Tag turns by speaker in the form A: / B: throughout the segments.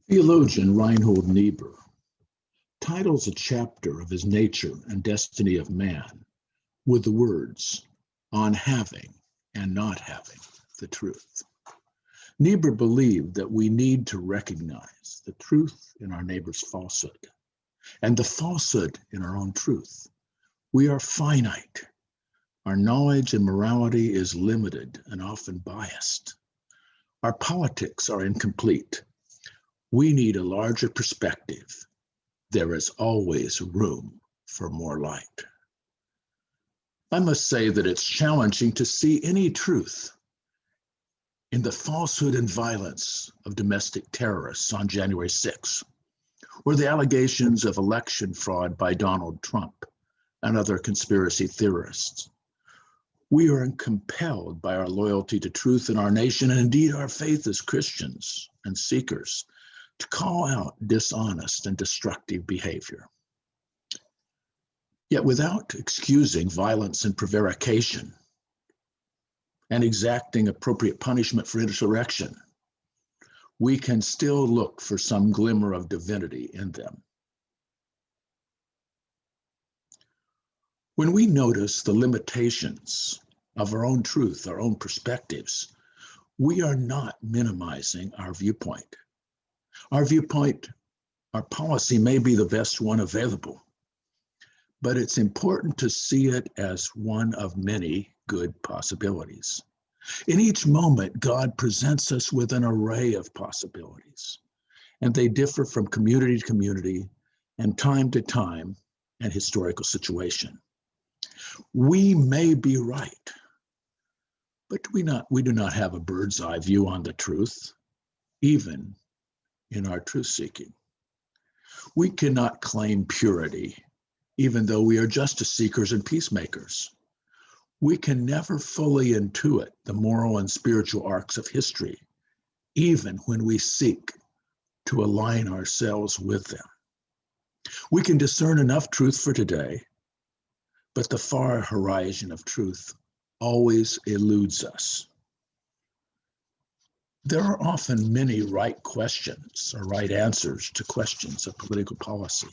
A: Theologian Reinhold Niebuhr titles a chapter of his Nature and Destiny of Man with the words, "On having and not having the truth." Niebuhr believed that we need to recognize the truth in our neighbor's falsehood and the falsehood in our own truth. We are finite. Our knowledge and morality is limited and often biased. Our politics are incomplete. We need a larger perspective. There is always room for more light. I must say that it's challenging to see any truth in the falsehood and violence of domestic terrorists on January 6th, or the allegations of election fraud by Donald Trump and other conspiracy theorists. We are compelled by our loyalty to truth in our nation, and indeed our faith as Christians and seekers, to call out dishonest and destructive behavior. Yet without excusing violence and prevarication and exacting appropriate punishment for insurrection, we can still look for some glimmer of divinity in them. When we notice the limitations of our own truth, our own perspectives, we are not minimizing our viewpoint. Our viewpoint, our policy may be the best one available, but it's important to see it as one of many good possibilities. In each moment, God presents us with an array of possibilities, and they differ from community to community and time to time and historical situation. We may be right, but we do not have a bird's eye view on the truth, even in our truth seeking. We cannot claim purity, even though we are justice seekers and peacemakers. We can never fully intuit the moral and spiritual arcs of history, even when we seek to align ourselves with them. We can discern enough truth for today, but the far horizon of truth always eludes us. There are often many right questions or right answers to questions of political policy.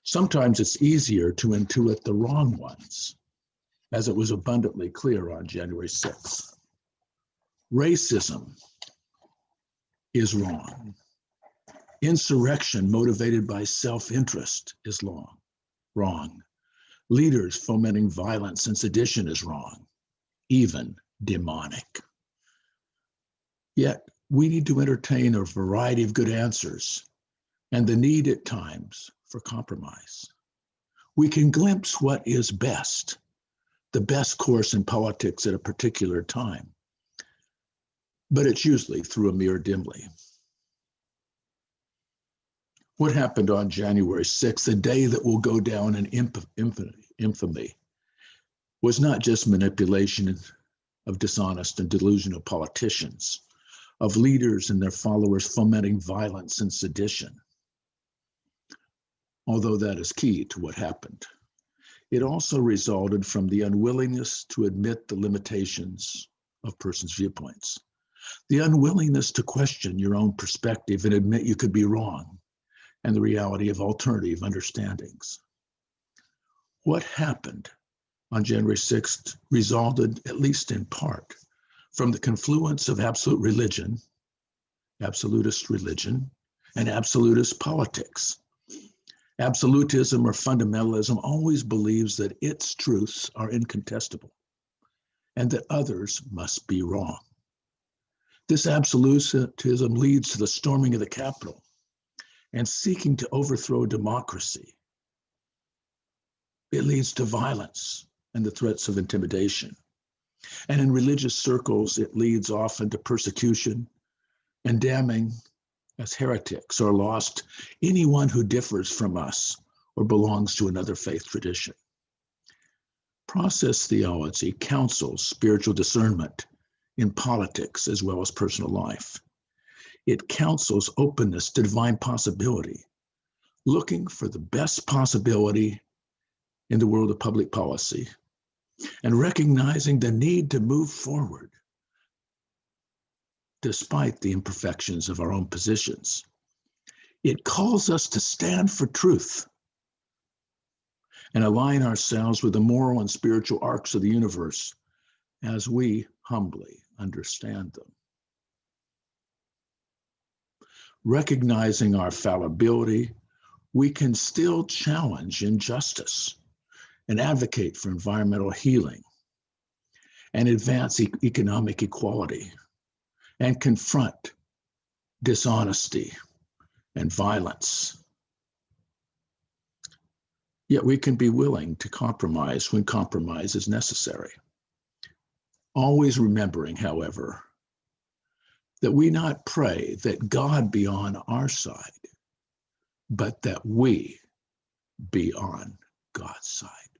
A: Sometimes it's easier to intuit the wrong ones, as it was abundantly clear on January 6th. Racism is wrong. Insurrection motivated by self-interest is wrong. Leaders fomenting violence and sedition is wrong, even demonic. Yet we need to entertain a variety of good answers and the need at times for compromise. We can glimpse what is best, the best course in politics at a particular time, but it's usually through a mirror dimly. What happened on January 6th, a day that will go down in infamy, was not just manipulation of dishonest and delusional politicians, of leaders and their followers fomenting violence and sedition. Although that is key to what happened, it also resulted from the unwillingness to admit the limitations of persons' viewpoints, the unwillingness to question your own perspective and admit you could be wrong, and the reality of alternative understandings. What happened on January 6th resulted, at least in part, from the confluence of absolutist religion, and absolutist politics. Absolutism or fundamentalism always believes that its truths are incontestable and that others must be wrong. This absolutism leads to the storming of the Capitol and seeking to overthrow democracy. It leads to violence and the threats of intimidation. And in religious circles, it leads often to persecution and damning as heretics or lost anyone who differs from us or belongs to another faith tradition. Process theology counsels spiritual discernment in politics as well as personal life. It counsels openness to divine possibility, looking for the best possibility in the world of public policy, and recognizing the need to move forward despite the imperfections of our own positions. It calls us to stand for truth and align ourselves with the moral and spiritual arcs of the universe as we humbly understand them. Recognizing our fallibility, we can still challenge injustice and advocate for environmental healing and advance economic equality and confront dishonesty and violence. Yet we can be willing to compromise when compromise is necessary. Always remembering, however, that we not pray that God be on our side, but that we be on God's side.